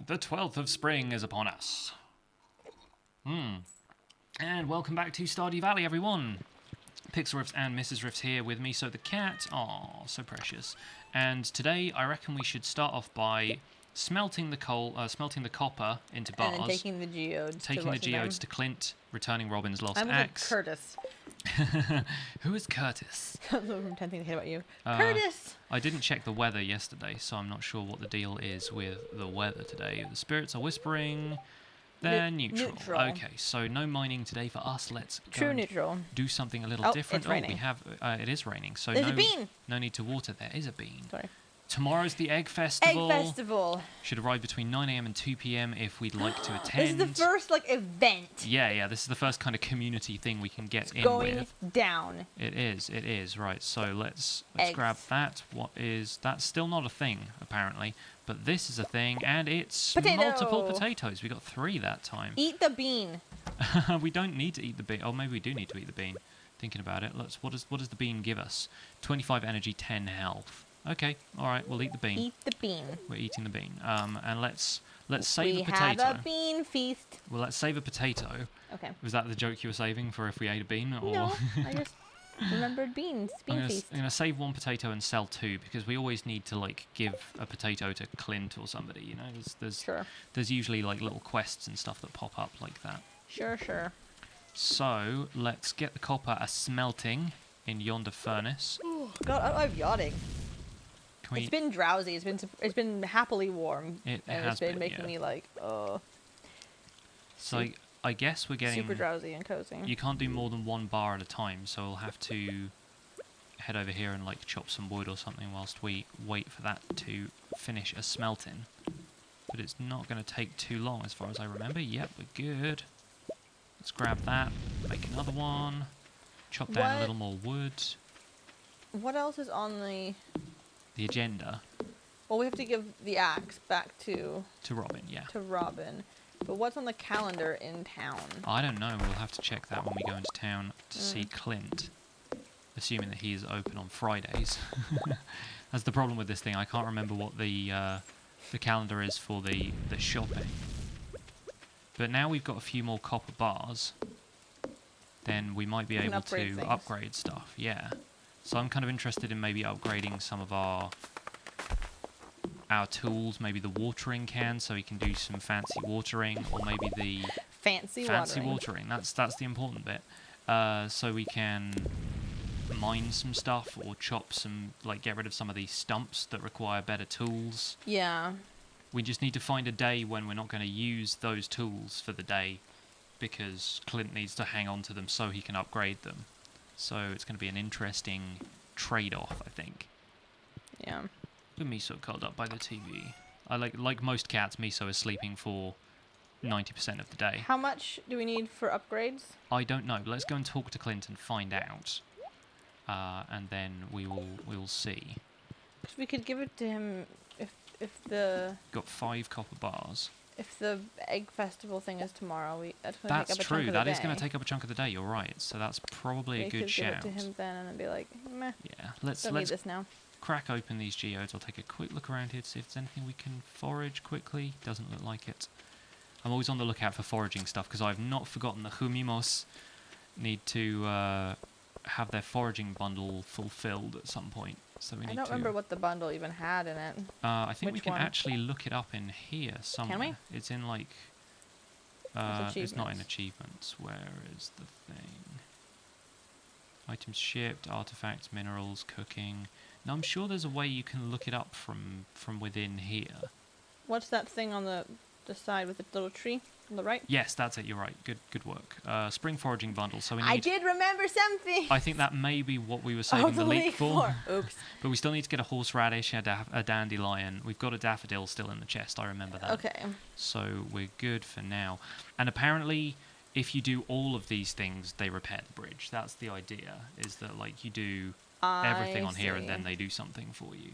The 12th of spring is upon us. And welcome back to Stardew Valley, everyone. Pixlriffs and Mrs. Riffs here with me. So the cat, oh, so precious. And today, I reckon we should start off by smelting the copper into bars. And then taking the geodes. Taking the geodes to Clint, returning Robin's lost I'm axe. Curtis. Who is Curtis? From 10 things I hate about you. Curtis! I didn't check the weather yesterday, so I'm not sure what the deal is with the weather today. The spirits are whispering. They're neutral. Okay, so no mining today for us. Let's go neutral. Do something a little different. It's raining. We have it is raining, so There's a bean. No need to water. There is a bean. Sorry. Tomorrow's the Egg Festival. Egg Festival. Should arrive between 9 a.m. and 2 p.m. if we'd like to attend. This is the first event. Yeah. This is the first kind of community thing we can get in going with. Down. It is. Right, so let's Eggs. grab that. That's still not a thing, apparently. But this is a thing, and it's multiple potatoes. We got 3 that time. Eat the bean. We don't need to eat the bean. Oh, maybe we do need to eat the bean. Thinking about it, what does the bean give us? 25 energy, 10 health. Okay, all right, we'll eat the bean. Eat the bean. We're eating the bean. And let's save a potato. We have a bean feast. Well, let's save a potato. Okay. Was that the joke you were saving for if we ate a bean? Or? No, I just remembered beans. Feast. I'm gonna save 1 potato and sell 2 because we always need to give a potato to Clint or somebody. You know, there's usually little quests and stuff that pop up like that. Sure. So let's get the copper a smelting in yonder furnace. Oh God, I'm yawning. It's been drowsy. It's been happily warm. It's been making me So I guess we're getting super drowsy and cozy. You can't do more than 1 bar at a time, so we'll have to head over here and chop some wood or something whilst we wait for that to finish a smelting. But it's not going to take too long as far as I remember. Yep, we're good. Let's grab that, make another one, chop down a little more wood. What else is on the agenda? Well, we have to give the axe back to Robin, yeah. To Robin. But what's on the calendar in town? I don't know. We'll have to check that when we go into town to see Clint. Assuming that he is open on Fridays. That's the problem with this thing. I can't remember what the calendar is for the shopping. But now we've got a few more copper bars, then we might be able to upgrade stuff. Yeah. So I'm kind of interested in maybe upgrading some of our tools, maybe the watering can, so we can do some fancy watering, or maybe the fancy watering. That's the important bit. So we can mine some stuff or chop some, get rid of some of these stumps that require better tools. Yeah. We just need to find a day when we're not going to use those tools for the day, because Clint needs to hang on to them so he can upgrade them. So it's going to be an interesting trade-off, I think. Yeah. With Miso curled up by the TV. I like most cats, Miso is sleeping for 90% of the day. How much do we need for upgrades? I don't know. Let's go and talk to Clint and find out. And then we will see. We could give it to him if the... Got 5 copper bars. If the Egg Festival thing is tomorrow, that's true. That is going to take up a chunk of the day. You're right. So that's probably a good shout. Give it to him then and then be like, meh. Yeah. Let's need this now. Crack open these geodes. I'll take a quick look around here to see if there's anything we can forage quickly. Doesn't look like it. I'm always on the lookout for foraging stuff because I've not forgotten the Humimos need to have their foraging bundle fulfilled at some point. So we need I don't remember what the bundle even had in it. I think we can actually look it up in here somewhere. Can we? It's in it's not in achievements. Where is the thing? Items shipped, artifacts, minerals, cooking. No, I'm sure there's a way you can look it up from within here. What's that thing on the side with the little tree on the right? Yes, that's it. You're right. Good work. Spring foraging bundle. So we need. I did remember something. I think that may be what we were saving the leek for. Oops. But we still need to get a horseradish, a dandelion. We've got a daffodil still in the chest. I remember that. Okay. So we're good for now. And apparently, if you do all of these things, they repair the bridge. That's the idea. Is that you do everything on here and then they do something for you.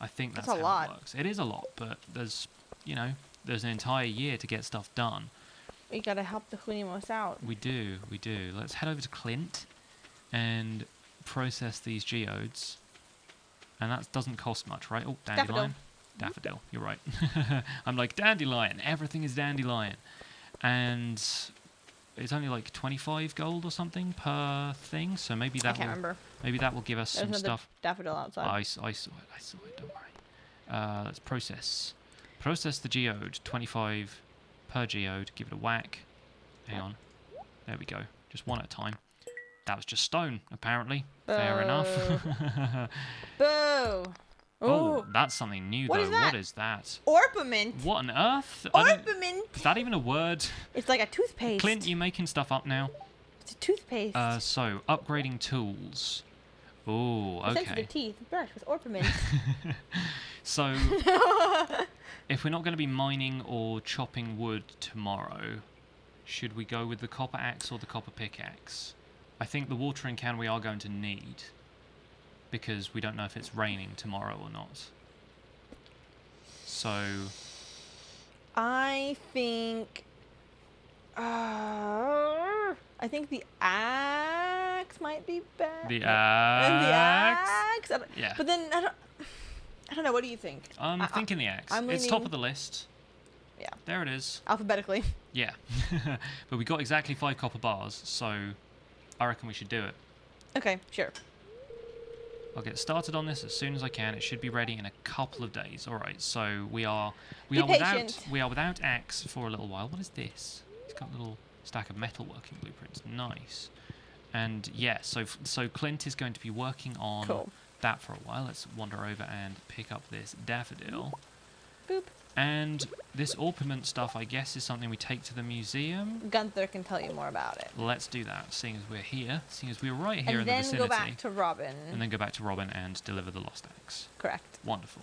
I think that's how it works. It is a lot, but there's an entire year to get stuff done. We gotta help the Hunimos out. We do. Let's head over to Clint and process these geodes. And that doesn't cost much, right? Oh, dandelion. Daffodil. You're right. I'm like, dandelion. Everything is dandelion. And it's only like 25 gold or something per thing. So maybe that maybe that will give us some stuff. Daffodil outside. I saw it. Don't worry. Let's process. Process the geode. 25 per geode. Give it a whack. Hang on. There we go. Just one at a time. That was just stone, apparently. Boo. Fair enough. Boo! Oh, that's something new, though. What is that? Orpiment. What on earth? Orpiment. Is that even a word? It's like a toothpaste. Clint, you making stuff up now? It's a toothpaste. So, upgrading tools. Oh, okay. Sensitive teeth. Brush with orpiment. So, if we're not going to be mining or chopping wood tomorrow, should we go with the copper axe or the copper pickaxe? I think the watering can we are going to need, because we don't know if it's raining tomorrow or not. So... I think the axe might be better. The axe? Yeah. But then, I don't know, what do you think? I'm thinking the axe. It's top of the list. Yeah. There it is. Alphabetically. Yeah. But we got exactly 5 copper bars, so I reckon we should do it. Okay, sure. I'll get started on this as soon as I can. It should be ready in a couple of days. All right, so we are without axe for a little while. What is this? It's got a little stack of metalworking blueprints. Nice. And yeah, so Clint is going to be working on that for a while. Let's wander over and pick up this daffodil. Boop. And this orpiment stuff, I guess, is something we take to the museum. Gunther can tell you more about it. Let's do that, seeing as we're here, seeing as we're right here in the vicinity. And then go back to Robin. And then go back to Robin and deliver the lost axe. Correct. Wonderful.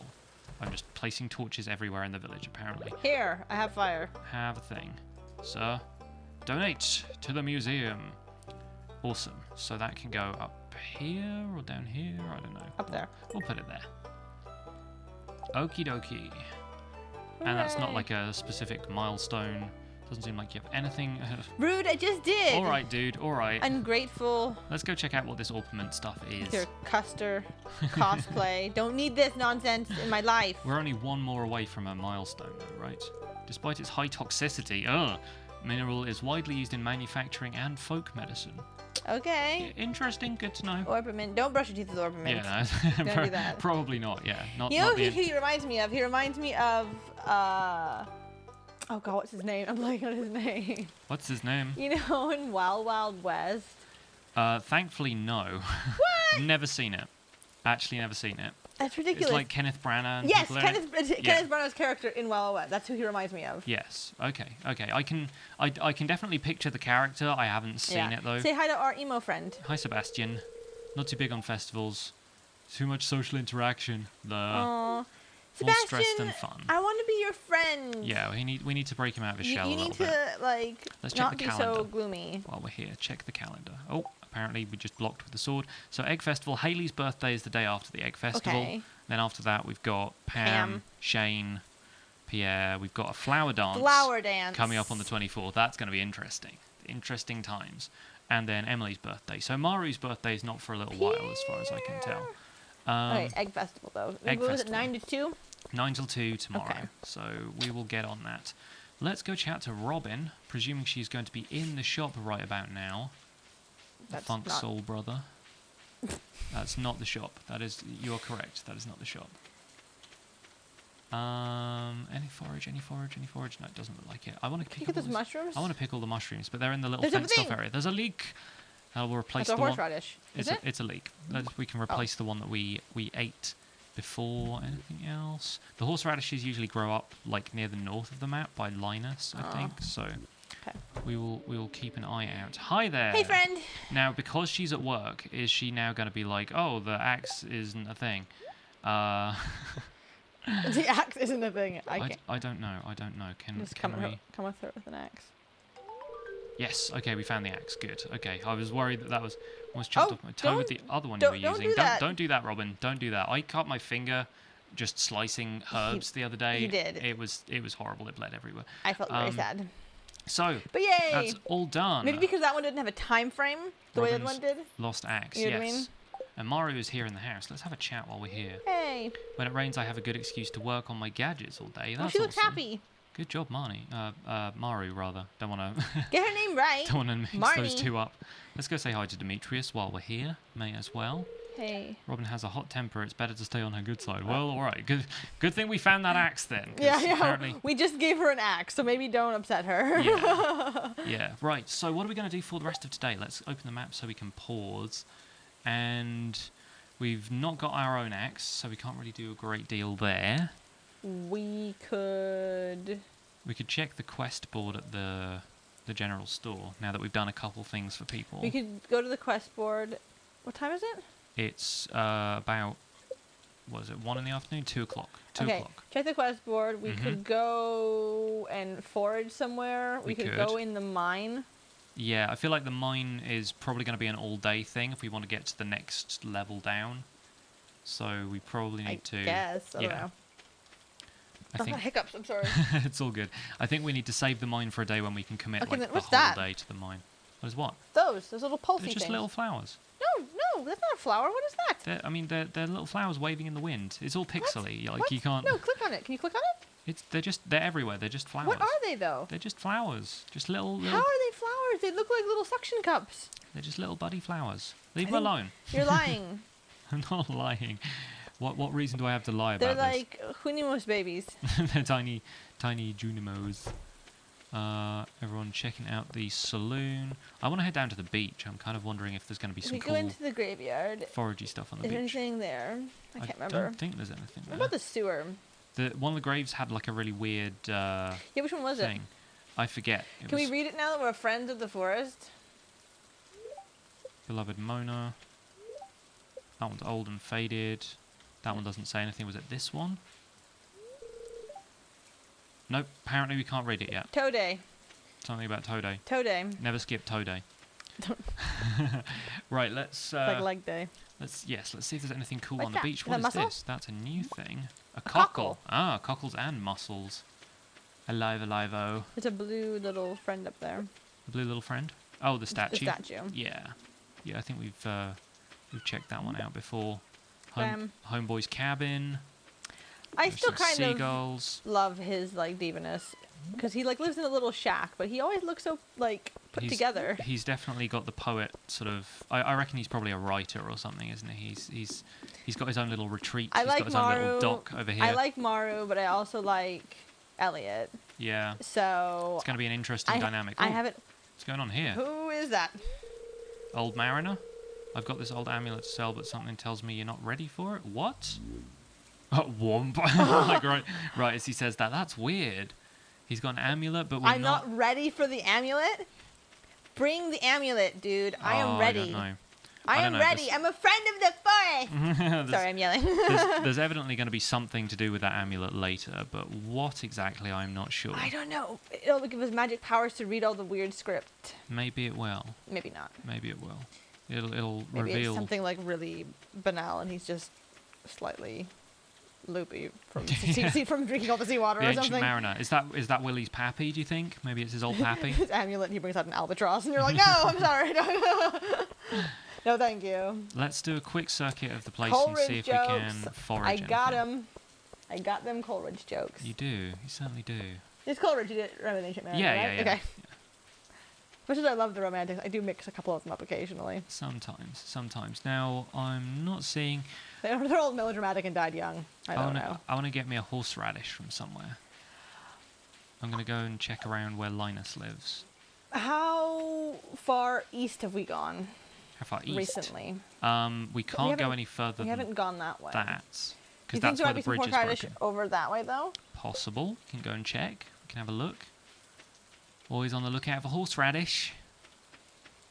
I'm just placing torches everywhere in the village, apparently. Here, I have fire. Have a thing. Sir, donate to the museum. Awesome. So that can go up here or down here? I don't know. Up there. We'll put it there. Okie dokie. And that's not like a specific milestone. Doesn't seem like you have anything. Rude, I just did. All right, dude. All right. Ungrateful. Let's go check out what this orpiment stuff is. Your Custer cosplay. Don't need this nonsense in my life. We're only one more away from a milestone, though, right? Despite its high toxicity, mineral is widely used in manufacturing and folk medicine. Okay. Interesting. Good to know. Orpiment. Don't brush your teeth with orpiment. Yeah, no, don't do that. Probably not. Yeah, not. You know who he reminds me of? He reminds me of. Oh God, what's his name? I'm blanking on his name. What's his name? You know, in Wild Wild West. Thankfully, no. What? Never seen it. Actually, never seen it. That's ridiculous. It's like Kenneth Branagh. And yes, Kenneth Branagh's character in Wild Wild West. That's who he reminds me of. Yes. Okay. I can definitely picture the character. I haven't seen it though. Say hi to our emo friend. Hi, Sebastian. Not too big on festivals. Too much social interaction. More stressed than fun. I want to be your friend. Yeah, we need to break him out of his shell a little bit. You need to Let's check not the be calendar so gloomy. while we're here. Check the calendar. Oh, apparently we just blocked with the sword. So Egg Festival. Haley's birthday is the day after the Egg Festival. Okay. Then after that we've got Pam, Shane, Pierre. We've got a flower dance. Coming up on the 24th. That's going to be interesting. Interesting times. And then Emily's birthday. So Maru's birthday is not for a little while, as far as I can tell. Okay, Egg Festival though. Egg was Festival. it 9 to 2? 9 till 2 tomorrow. Okay. So we will get on that. Let's go chat to Robin, presuming she's going to be in the shop right about now. That's Funk not... Soul Brother. That's not the shop. You are correct. That is not the shop. Any forage? No, it doesn't look like it. I want to pick up those mushrooms. I want to pick all the mushrooms, but they're in the little fenced off area. There's a leek. We'll replace the one. It's a horseradish. It's a leek. We can replace the one that we ate before anything else. The horseradishes usually grow up like near the north of the map by Linus, I think. So we will keep an eye out. Hi there. Hey friend. Now, because she's at work, is she now going to be like, oh, the axe isn't a thing? The axe isn't a thing. I don't know. Can we come with her with an axe? Yes. Okay, we found the axe. Good. Okay, I was worried that was chopped off my toe with the other one you were using. Don't do that, Robin. Don't do that. I cut my finger just slicing herbs the other day. You did. It was horrible. It bled everywhere. I felt very sad. So, but yay! That's all done. Maybe because that one didn't have a time frame the way that one did. Lost axe. You know yes. what I mean? And Mario is here in the house. Let's have a chat while we're here. Hey. When it rains, I have a good excuse to work on my gadgets all day. That's she looks awesome. happy. Good job, Marnie. Maru, rather. Don't want to... Get her name right. Don't want to mix Marnie. those two up. Let's go say hi to Demetrius while we're here. May as well. Hey. Robin has a hot temper. It's better to stay on her good side. Well, all right. Good thing we found that axe then. Yeah. Apparently... We just gave her an axe, so maybe don't upset her. Yeah. Right. So what are we going to do for the rest of today? Let's open the map so we can pause. And we've not got our own axe, so we can't really do a great deal there. We could check the quest board at the general store now that we've done a couple things for people. We could go to the quest board. What time is it? It's about, what is it, 1 in the afternoon? 2 o'clock. 2 okay. o'clock. Check the quest board. We could go and forage somewhere. We could go in the mine. Yeah, I feel like the mine is probably going to be an all-day thing if we want to get to the next level down. So we probably need to... I guess. I don't know. I think hiccups. I'm sorry. it's all good. I think we need to save the mine for a day when we can commit like the whole day to the mine. What is what? Those little pulsy They're just things. little flowers. No, that's not a flower. What is that? They're little flowers waving in the wind. It's all pixely. Like you can't. No, click on it. Can you click on it? They're everywhere. They're just flowers. What are they though? They're just flowers. Just little. How are they flowers? They look like little suction cups. They're just little buddy flowers. Leave them alone. You're lying. I'm not lying. What reason do I have to lie about this? They're like Junimos babies. They're tiny Junimos. Everyone checking out the saloon. I want to head down to the beach. I'm kind of wondering if there's going to be some cool... We go into the graveyard. ...foragey stuff on the beach. Is there anything there? I can't remember. I don't think there's anything there. What about the sewer? One of the graves had like a really weird yeah, which one was thing. It? I forget. Can we read it now that we're friends of the forest? Beloved Mona. That one's old and faded. That one doesn't say anything. Was it this one? Nope. Apparently we can't read it yet. Toe Day. Something about Toe Day. Toe Day. Never skip Toe Day. Right, let's... like leg day. Let's see if there's anything cool What's on the that? beach. Is What that is mussel? this? That's a new thing. A cockle. cockle. Ah, cockles and mussels. Alive-o. There's a blue little friend up there. The blue little friend? Oh, the statue. The statue. Yeah. Yeah, I think we've checked that one out before. Homeboy's cabin. I still kind seagulls. of love his like divaness because he like lives in a little shack, but he always looks so like put together. He's definitely got the poet sort of. I reckon he's probably a writer or something, isn't he? He's got his own little retreat. He's got his own little dock over here. I like Maru, but I also like Elliot. Yeah. So it's going to be an interesting dynamic. I haven't. What's going on here? Who is that? Old Mariner. I've got this old amulet to sell, but something tells me you're not ready for it. What? Womp. Like right as he says that. That's weird. He's got an amulet, but I'm not ready for the amulet. Bring the amulet, dude. I am ready. I don't know. I am ready. I'm a friend of the forest. Sorry, I'm yelling. there's evidently going to be something to do with that amulet later, but what exactly, I'm not sure. I don't know. It'll give us magic powers to read all the weird script. Maybe it will. Maybe not. Maybe it will. It'll Maybe reveal... it's something like really banal and he's just slightly loopy from from drinking all the seawater the or ancient something. Mariner. Is that Willie's pappy, do you think? Maybe it's his old pappy? His amulet and he brings out an albatross and you're like, no, I'm sorry. No, thank you. Let's do a quick circuit of the place Coleridge and see if jokes. we can forage I got anything. him. I got them Coleridge jokes. You do. You certainly do. It's Coleridge you did remember the ancient Mariner, right? Yeah. Okay. Much as I love the romantics, I do mix a couple of them up occasionally. Sometimes. Now, I'm not seeing... They're all melodramatic and died young. I don't know. I want to get me a horseradish from somewhere. I'm going to go and check around where Linus lives. How far east have we gone? How far east? Recently. We can't go any further than we haven't gone that way. Because you that's think where the bridge is broken. Over that way, though? Possible. We can go and check. We can have a look. Always on the lookout for horseradish.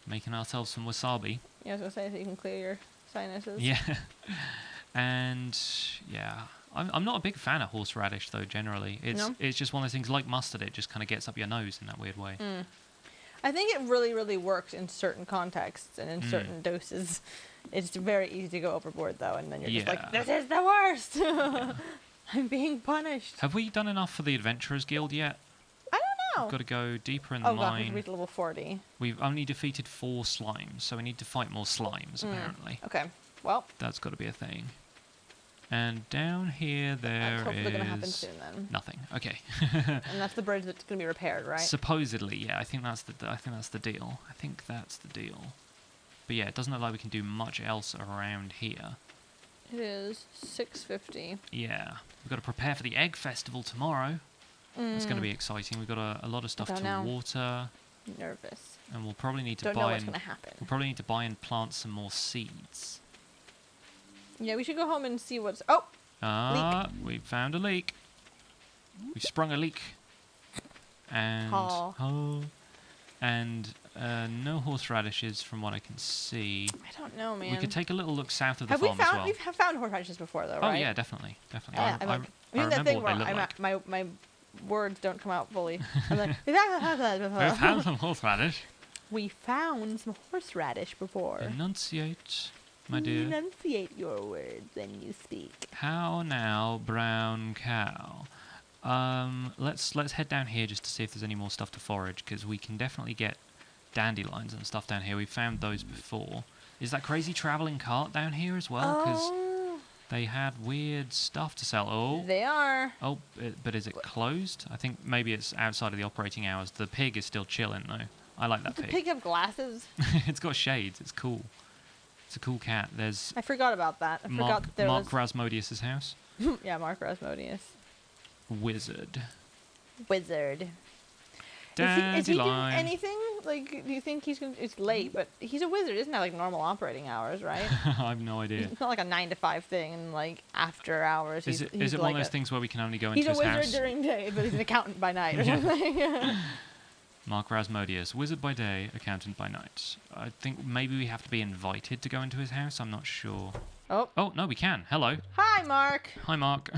Making ourselves some wasabi. Yeah, I was going to say, so you can clear your sinuses. Yeah. And, yeah. I'm not a big fan of horseradish, though, generally. It's just one of those things like mustard. It just kind of gets up your nose in that weird way. I think it really, really works in certain contexts and in certain doses. It's very easy to go overboard, though, and then you're just like, this is the worst! Yeah. I'm being punished. Have we done enough for the Adventurers Guild yet? I don't know. We've got to go deeper in the mine. Oh, God, we've reached level 40. We've only defeated 4 slimes, so we need to fight more slimes, apparently. Okay. Well, That's got to be a thing. And down here there that's hopefully gonna happen is soon then. nothing. Okay. And that's the bridge that's gonna be repaired, right? Supposedly, yeah. I think that's the deal. I think that's the deal. But yeah, it doesn't look like we can do much else around here. It is 6:50. Yeah. We've got to prepare for the egg festival tomorrow. It's going to be exciting. We've got a lot of stuff Don't to know. water, Nervous. and we'll probably need to Don't know buy what's and gonna happen. we'll probably need to buy and plant some more seeds. Yeah, we should go home and see what's. Oh, We found a leak. We sprung a leak. And and no horseradishes from what I can see. I don't know, man. We could take a little look south of the Have we farm as found? well. We've found horseradishes before, though, Oh right? yeah, definitely. Yeah, I I'm doing that remember thing what where they look like. my words don't come out fully. I'm like, we found We found some horseradish. We found some horseradish before. Enunciate, my dear. Enunciate your words when you speak. How now, brown cow? Let's head down here just to see if there's any more stuff to forage, because we can definitely get dandelions and stuff down here. We found those before. Is that crazy traveling cart down here as well? Because they had weird stuff to sell. Oh, They are. oh, but is it closed? I think maybe it's outside of the operating hours. The pig is still chilling though. I like that Does the pig. pig have glasses? It's got shades. It's cool. It's a cool cat. There's I forgot about that. I forgot that there Mark was. Rasmodius's house. Yeah, Mark Rasmodius. Wizard. Wizard. Is he doing Dandelion. anything? Like, do you think he's gonna? It's late, but he's a wizard. Isn't that like normal operating hours, right? I have no idea. It's not like a 9 to 5 thing, and like after hours. Is he's it like one of those things where we can only go into He's a his wizard house? during day, but he's an accountant by night or Yeah. something. Mark Rasmodius, wizard by day, accountant by night. I think maybe we have to be invited to go into his house. I'm not sure. Oh, Oh, no, we can. Hello. hi, Mark. Hi, Mark.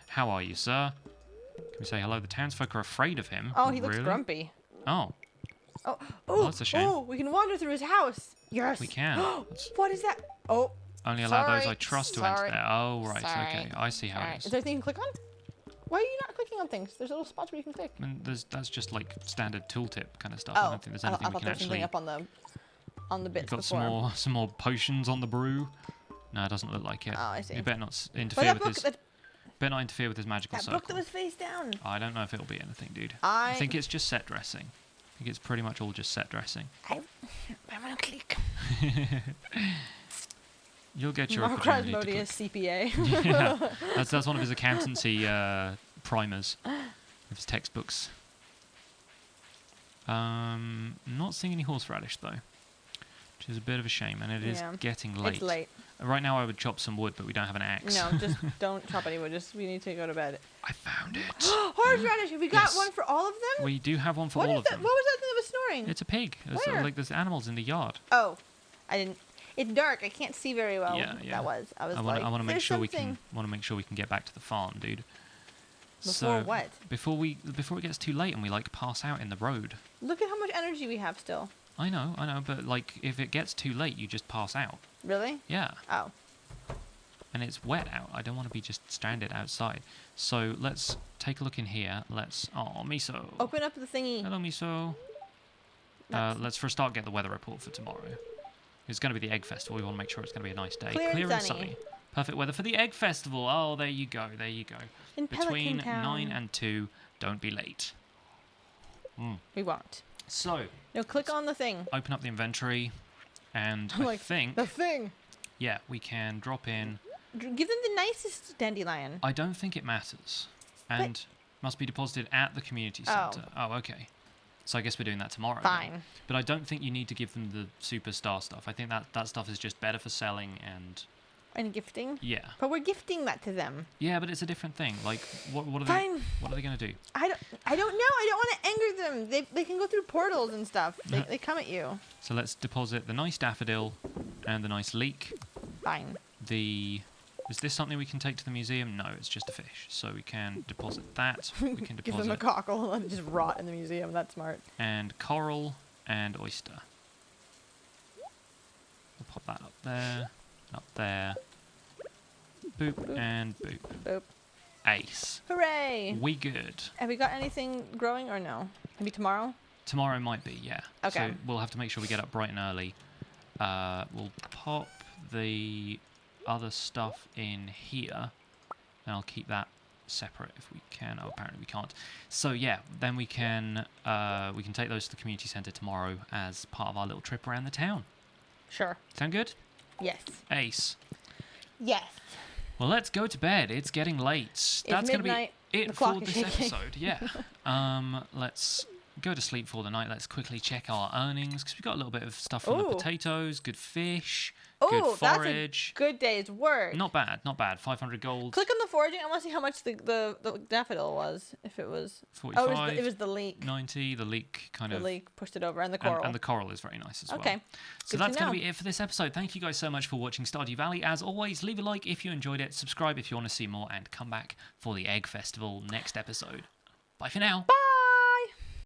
How are you, sir? Can we say hello? The townsfolk are afraid of him. Oh, he looks Really? grumpy. Oh, Oh, Well, that's a shame. Oh, we can wander through his house. Yes. we can. That's What is that? Oh, only allow those I sorry, trust to enter sorry, there. Oh, right. sorry, Okay. I see how alright. it Is is. there anything you can click on? Why are you not clicking on things? There's little spots where you can click. I mean, that's just like standard tooltip kind of stuff. I Oh, don't think there's I anything thought we can there was something actually. up on the bits Got before. some more potions on the brew. No, it doesn't look like it. Oh, I see. You better not But interfere that with book, his. that, Better not interfere with his magical that circle. book that was face down. I don't know if it'll be anything, dude. I think it's just set dressing. I think it's pretty much all just set dressing. I'm gonna click. You'll get your Mark opportunity to Rasmodius, click. CPA. Yeah, that's one of his accountancy primers of his textbooks. Not seeing any horseradish though, which is a bit of a shame, and it is Yeah. getting late. It's late. Right now, I would chop some wood, but we don't have an axe. No, just don't chop any wood. Just we need to go to bed. I found it. Horseradish. Have we got Yes. one for all of them? We do have one for What all is of that? them. What was that thing that was snoring? It's a pig. Where? Like there's animals in the yard. Oh, I didn't. It's dark. I can't see very well. Yeah, what yeah. That was. I was I like, want to make "There's sure we something." can. Want to make sure we can get back to the farm, dude. Before what? Before it gets too late and we like pass out in the road. Look at how much energy we have still. I know, but like if it gets too late, you just pass out. Really? Yeah, Oh. and it's wet out. I don't want to be just stranded outside. So let's take a look in here. Oh, Miso. Open up the thingy. Hello, Miso. That's Let's for a start get the weather report for tomorrow. It's going to be the egg festival. We want to make sure it's going to be a nice day. Clear and sunny. Perfect weather for the egg festival. Oh, there you go. There you go. In Between Pelican Town. 9 and 2, don't be late. We won't. So, No, click on the thing. open up the inventory, and I'm I like, think, The thing. yeah, we can drop in. Give them the nicest dandelion. I don't think it matters, and must be deposited at the community Oh. centre. Oh, okay. So I guess we're doing that tomorrow. then. Fine. But I don't think you need to give them the superstar stuff. I think that stuff is just better for selling, and And gifting. yeah, But we're gifting that to them. yeah. But it's a different thing. Like, what are they? Fine. What are they going to do? I don't know. I don't want to anger them. They can go through portals and stuff. They come at you. So let's deposit the nice daffodil and the nice leek. Fine. Is this something we can take to the museum? No, it's just a fish. So we can deposit that. We can Give them a deposit cockle and just rot in the museum. That's smart. and coral and oyster. We'll pop that up there, boop, Boop. and boop. Boop. Ace. Hooray! We good. Have we got anything growing or no? Maybe tomorrow? Tomorrow might be, yeah. Okay. So we'll have to make sure we get up bright and early. We'll pop the other stuff in here. And I'll keep that separate if we can. Oh, apparently we can't. So yeah, then we can take those to the community centre tomorrow as part of our little trip around the town. Sure. Sound good? Yes. Ace. Yes. Well, let's go to bed. It's getting late. That's going to be it for this episode. Yeah. Let's go to sleep for the night. Let's quickly check our earnings because we got a little bit of stuff from the potatoes, good fish, good forage. That's a good day's work. Not bad, not bad. 500 gold. Click on the foraging. I want to see how much the daffodil was. If it was 45. Oh, it was the leek. 90. The leek The leek pushed it over, and the coral. And the coral is very nice as well. Okay. So that's going to be it for this episode. Thank you guys so much for watching Stardew Valley. As always, leave a like if you enjoyed it, subscribe if you want to see more, and come back for the Egg Festival next episode. Bye for now. Bye.